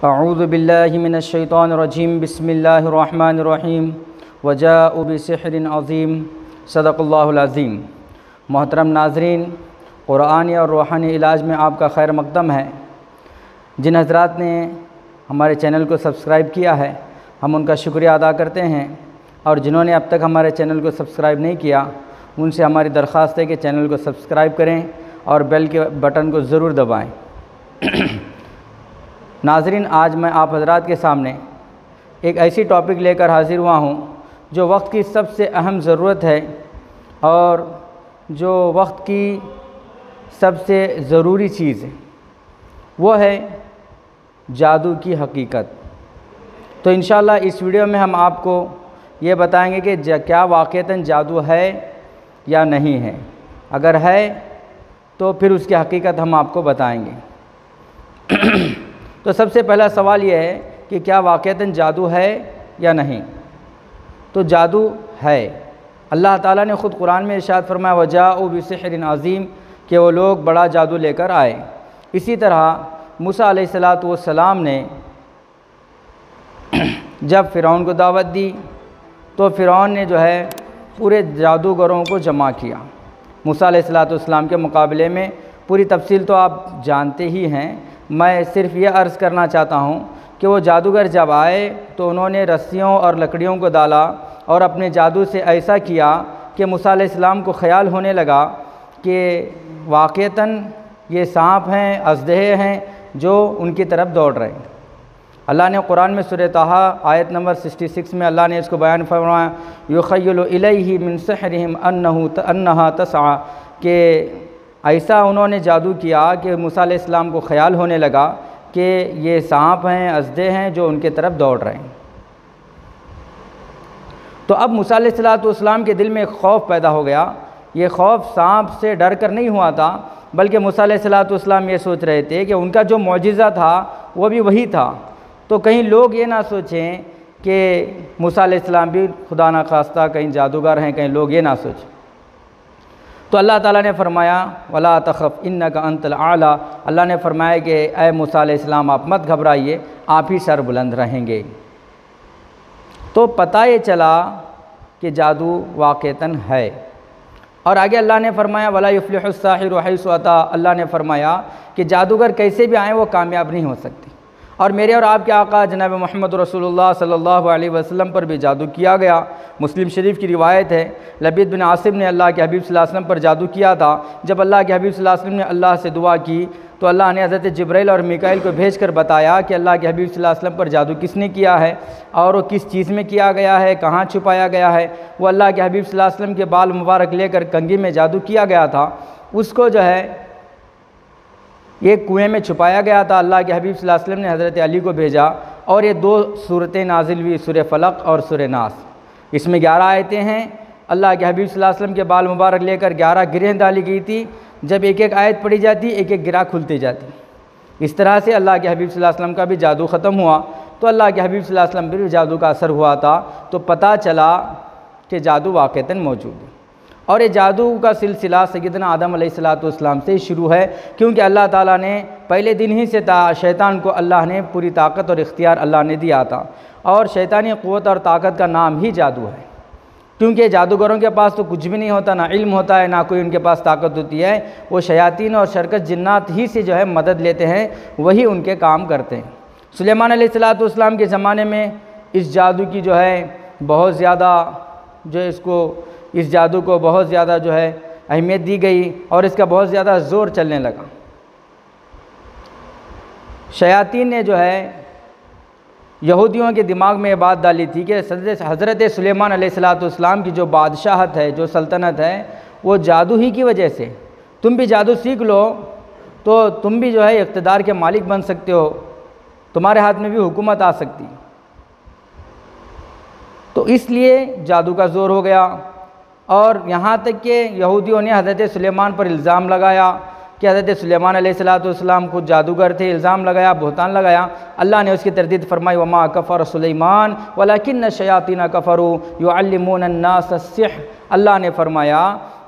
اعوذ باللہ من الشیطان الرجیم بسم اللہ الرحمن الرحیم وجاءوا بسحر عظیم صدق اللہ العظیم۔ محترم ناظرین، قرآنی اور روحانی علاج میں آپ کا خیر مقدم ہے۔ جن حضرات نے ہمارے چینل کو سبسکرائب کیا ہے ہم ان کا شکریہ ادا کرتے ہیں، اور جنہوں نے اب تک ہمارے چینل کو سبسکرائب نہیں کیا ان سے ہماری درخواست ہے کہ چینل کو سبسکرائب کریں اور بیل کے بٹن کو ضرور دبائیں۔ ناظرین، آج میں آپ حضرات کے سامنے ایک ایسی ٹاپک لے کر حاضر ہوا ہوں جو وقت کی سب سے اہم ضرورت ہے اور جو وقت کی سب سے ضروری چیز ہے، وہ ہے جادو کی حقیقت۔ تو انشاءاللہ اس ویڈیو میں ہم آپ کو یہ بتائیں گے کہ کیا واقعتاً جادو ہے یا نہیں ہے۔ اگر ہے تو پھر اس کی حقیقت ہم آپ کو بتائیں گے۔ تو سب سے پہلا سوال یہ ہے کہ کیا واقعتاً جادو ہے یا نہیں؟ تو جادو ہے۔ اللہ تعالیٰ نے خود قرآن میں ارشاد فرمایا وَجَاءُوا بِسِحْرٍ عَظِيمٍ کہ وہ لوگ بڑا جادو لے کر آئے۔ اسی طرح موسیٰ علیہ السلام نے جب فرعون کو دعوت دی تو فرعون نے جو ہے پورے جادوگروں کو جمع کیا۔ موسیٰ علیہ السلام کے مقابلے میں پوری تفصیل تو آپ جانتے ہی ہیں، میں صرف یہ عرض کرنا چاہتا ہوں کہ وہ جادوگر جب آئے تو انہوں نے رسیوں اور لکڑیوں کو ڈالا اور اپنے جادو سے ایسا کیا کہ موسیٰ علیہ السلام کو خیال ہونے لگا کہ واقعتاً یہ سانپ ہیں، اژدہے ہیں جو ان کی طرف دوڑ رہے ہیں۔ اللہ نے قرآن میں سورہ طٰہٰ آیت نمبر 66 میں اللہ نے اس کو بیان فرمایا یُخَیَّلُ إِلَیْهِ مِن سِحْرِهِمْ أَنَّهَا تَسْعَىٰ کہ ایسا انہوں نے جادو کیا کہ موسیٰ علیہ السلام کو خیال ہونے لگا کہ یہ سانپ ہیں، اژدہے ہیں جو ان کی طرف دوڑ رہے ہیں۔ تو اب موسیٰ علیہ السلام کے دل میں ایک خوف پیدا ہو گیا۔ یہ خوف سانپ سے ڈر کر نہیں ہوا تھا، بلکہ موسیٰ علیہ السلام یہ سوچ رہے تھے کہ ان کا جو معجزہ تھا وہ بھی وہی تھا، تو کہیں لوگ یہ نہ سوچیں کہ موسیٰ علیہ السلام بھی خدا نخواستہ کہیں جادوگر ہیں، کہیں لوگ یہ نہ سوچیں۔ تو اللہ تعالیٰ نے فرمایا وَلَا تَخَفْ إِنَّكَ أَنْتَ الْأَعْلَىٰ، اللہ نے فرمایا کہ اے موسیٰ علیہ السلام آپ مت گھبرائیے، آپ ہی سر بلند رہیں گے۔ تو پتہ یہ چلا کہ جادو واقعتاً ہے، اور آگے اللہ نے فرمایا وَلَا يُفْلِحُ السَّاحِرُ حَيْثُ أَتَىٰ، اللہ نے فرمایا کہ جادوگر کیسے بھی آئیں وہ کامیاب نہیں ہو سکتے۔ اور میرے اور آپ کے آقا جناب محمد رسول اللہ صلی اللہ علیہ وسلم پر بھی جادو کیا گیا۔ مسلم شریف کی روایت ہے لبید بن عاصم نے اللہ کے حبیب صلی اللہ علیہ وسلم پر جادو کیا تھا۔ جب اللہ کے حبیب صلی اللہ علیہ وسلم نے اللہ سے دعا کی تو اللہ نے حضرت جبرائیل اور میکائیل کو بھیج کر بتایا کہ اللہ کے حبیب صلی اللہ علیہ وسلم پر جادو کس نے کیا ہے اور وہ کس چیز میں کیا گیا ہے، کہاں چھپایا گیا ہے۔ وہ اللہ کے حبیب صلی اللہ علیہ وسلم کے بال مبارک لے کر کنگھی میں جادو کیا گیا تھا، اس کو جو ہے ایک کنویں میں چھپایا گیا تھا۔ اللہ کے حبیب صلی اللہ علیہ وسلم نے حضرت علی کو بھیجا اور یہ دو صورتیں نازل ہوئی، سورہ فلق اور سورہ ناس۔ اس میں 11 آیتیں ہیں۔ اللہ کے حبیب صلی اللہ علیہ وسلم کے بال مبارک لے کر 11 گرہیں ڈالی گئی تھی۔ جب ایک ایک آیت پڑھی جاتی ایک ایک گرہ کھلتی جاتی۔ اس طرح سے اللہ کے حبیب صلی اللہ علیہ وسلم کا بھی جادو ختم ہوا۔ تو اللہ کے حبیب صلی اللہ علیہ وسلم پر بھی جادو کا اثر ہوا تھا، تو پتہ چلا کہ جادو واقعتاً موجود ہے۔ اور یہ جادو کا سلسلہ سیدنا آدم علیہ السلام سے شروع ہے، کیونکہ اللہ تعالیٰ نے پہلے دن ہی سے شیطان کو اللہ نے پوری طاقت اور اختیار اللہ نے دیا تھا، اور شیطانی قوت اور طاقت کا نام ہی جادو ہے۔ کیونکہ جادوگروں کے پاس تو کچھ بھی نہیں ہوتا، نہ علم ہوتا ہے، نہ کوئی ان کے پاس طاقت ہوتی ہے، وہ شیاطین اور شرکت جنات ہی سے جو ہے مدد لیتے ہیں، وہی ان کے کام کرتے ہیں۔ سلیمان علیہ السلام کے زمانے میں اس جادو کی جو ہے بہت زیادہ اس جادو کو بہت زیادہ جو ہے اہمیت دی گئی اور اس کا بہت زیادہ زور چلنے لگا۔ شیاطین نے جو ہے یہودیوں کے دماغ میں یہ بات ڈالی تھی کہ حضرت سلیمان علیہ السلام کی جو بادشاہت ہے، جو سلطنت ہے، وہ جادو ہی کی وجہ سے، تم بھی جادو سیکھ لو تو تم بھی جو ہے اقتدار کے مالک بن سکتے ہو، تمہارے ہاتھ میں بھی حکومت آ سکتی۔ تو اس لیے جادو کا زور ہو گیا، اور یہاں تک کہ یہودیوں نے حضرت سلیمان پر الزام لگایا کہ حضرت سلیمان علیہ السلام خود جادوگر تھے، الزام لگایا، بہتان لگایا۔ اللہ نے اس کی تردید فرمائی وما کفر سلیمان ولکن الشیاطین کفروا یعلمون الناس السحر، اللہ نے فرمایا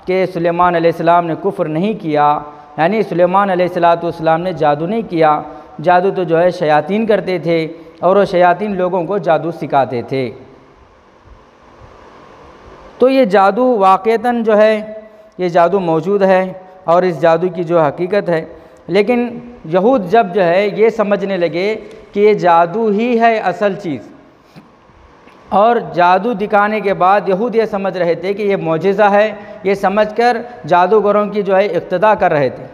کہ سلیمان علیہ السلام نے کفر نہیں کیا، یعنی سلیمان علیہ السلام نے جادو نہیں کیا، جادو تو جو ہے شیاطین کرتے تھے اور وہ شیاطین لوگوں کو جادو سکھاتے تھے۔ تو یہ جادو واقعتاً جو ہے یہ جادو موجود ہے اور اس جادو کی جو حقیقت ہے، لیکن یہود جب جو ہے یہ سمجھنے لگے کہ یہ جادو ہی ہے اصل چیز، اور جادو دکھانے کے بعد یہود یہ سمجھ رہے تھے کہ یہ معجزہ ہے، یہ سمجھ کر جادوگروں کی جو ہے اقتدا کر رہے تھے۔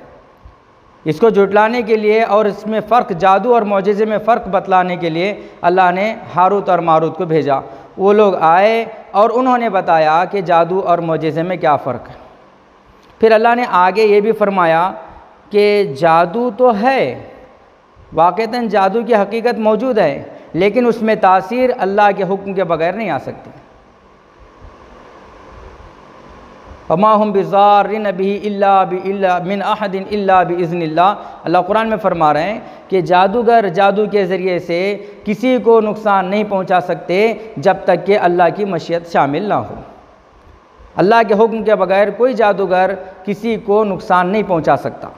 اس کو جھٹلانے کے لیے اور اس میں فرق، جادو اور معجزے میں فرق بتلانے کے لیے اللہ نے ہاروت اور ماروت کو بھیجا۔ وہ لوگ آئے اور انہوں نے بتایا کہ جادو اور معجزے میں کیا فرق ہے۔ پھر اللہ نے آگے یہ بھی فرمایا کہ جادو تو ہے، واقعتاً جادو کی حقیقت موجود ہے، لیکن اس میں تاثیر اللہ کے حکم کے بغیر نہیں آ سکتی۔ وَمَا هُمْ بِضَارِّينَ بِهِ إِلَّا مِنْ أَحَدٍ إِلَّا بِإِذْنِ اللَّهِ۔ اللہ قرآن میں فرما رہے ہیں کہ جادوگر جادو کے ذریعے سے کسی کو نقصان نہیں پہنچا سکتے جب تک کہ اللہ کی مشیت شامل نہ ہو۔ اللہ کے حکم کے بغیر کوئی جادوگر کسی کو نقصان نہیں پہنچا سکتا،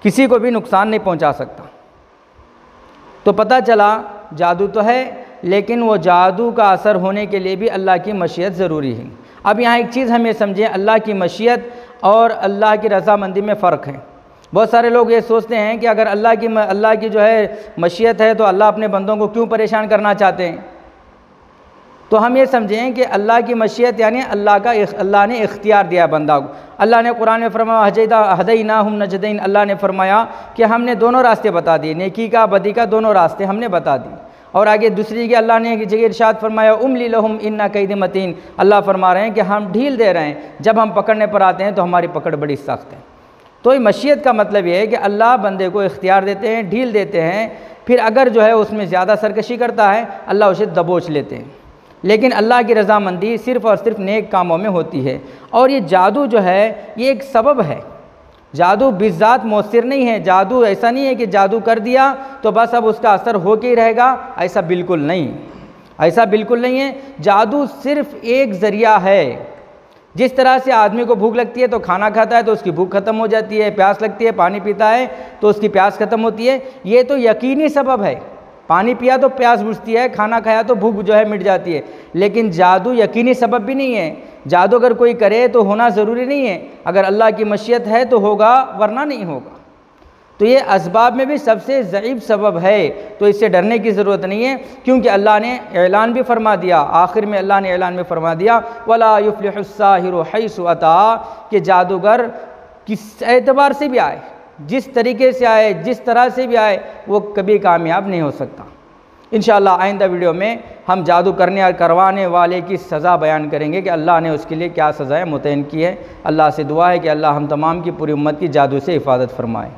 کسی کو بھی نقصان نہیں پہنچا سکتا۔ تو پتہ چلا جادو تو ہے، لیکن وہ جادو کا اثر ہونے کے لیے بھی اللہ کی مشیت ضروری ہے۔ اب یہاں ایک چیز ہمیں سمجھیں، اللہ کی مشیت اور اللہ کی رضامندی میں فرق ہے۔ بہت سارے لوگ یہ سوچتے ہیں کہ اگر اللہ کی جو ہے مشیت ہے تو اللہ اپنے بندوں کو کیوں پریشان کرنا چاہتے ہیں؟ تو ہم یہ سمجھیں کہ اللہ کی مشیت یعنی اللہ نے اختیار دیا بندہ کو۔ اللہ نے قرآن میں فرمایا ہدیناہم نجدین، اللہ نے فرمایا کہ ہم نے دونوں راستے بتا دیے، نیکی کا بدی کا دونوں راستے ہم نے بتا دیے۔ اور آگے دوسری کہ اللہ نے جگہ ارشاد فرمایا املی لہم ان کید متین، اللہ فرما رہے ہیں کہ ہم ڈھیل دے رہے ہیں، جب ہم پکڑنے پر آتے ہیں تو ہماری پکڑ بڑی سخت ہے۔ تو یہ مشیت کا مطلب یہ ہے کہ اللہ بندے کو اختیار دیتے ہیں، ڈھیل دیتے ہیں، پھر اگر جو ہے اس میں زیادہ سرکشی کرتا ہے اللہ اسے دبوچ لیتے ہیں، لیکن اللہ کی رضامندی صرف اور صرف نیک کاموں میں ہوتی ہے۔ اور یہ جادو جو ہے یہ ایک سبب ہے، جادو بذات مؤثر نہیں ہے۔ جادو ایسا نہیں ہے کہ جادو کر دیا تو بس اب اس کا اثر ہو کے ہی رہے گا، ایسا بالکل نہیں، ایسا بالکل نہیں ہے۔ جادو صرف ایک ذریعہ ہے۔ جس طرح سے آدمی کو بھوک لگتی ہے تو کھانا کھاتا ہے تو اس کی بھوک ختم ہو جاتی ہے، پیاس لگتی ہے پانی پیتا ہے تو اس کی پیاس ختم ہوتی ہے، یہ تو یقینی سبب ہے۔ پانی پیا تو پیاس بجھتی ہے، کھانا کھایا تو بھوک جو ہے مٹ جاتی ہے، لیکن جادو یقینی سبب بھی نہیں ہے۔ جادو اگر کوئی کرے تو ہونا ضروری نہیں ہے، اگر اللہ کی مشیت ہے تو ہوگا ورنہ نہیں ہوگا۔ تو یہ اسباب میں بھی سب سے ضعیف سبب ہے، تو اس سے ڈرنے کی ضرورت نہیں ہے، کیونکہ اللہ نے اعلان بھی فرما دیا، آخر میں اللہ نے اعلان میں فرما دیا وَلَا يُفْلِحُ السَّاحِرُ حَيْثُ أَتَىٰ، کہ جادوگر کس اعتبار سے بھی آئے، جس طریقے سے آئے، جس طرح سے بھی آئے، وہ کبھی کامیاب نہیں ہو سکتا۔ انشاءاللہ آئندہ ویڈیو میں ہم جادو کرنے اور کروانے والے کی سزا بیان کریں گے کہ اللہ نے اس کے لیے کیا سزائیں متعین کی ہے۔ اللہ سے دعا ہے کہ اللہ ہم تمام کی پوری امت کی جادو سے حفاظت فرمائے۔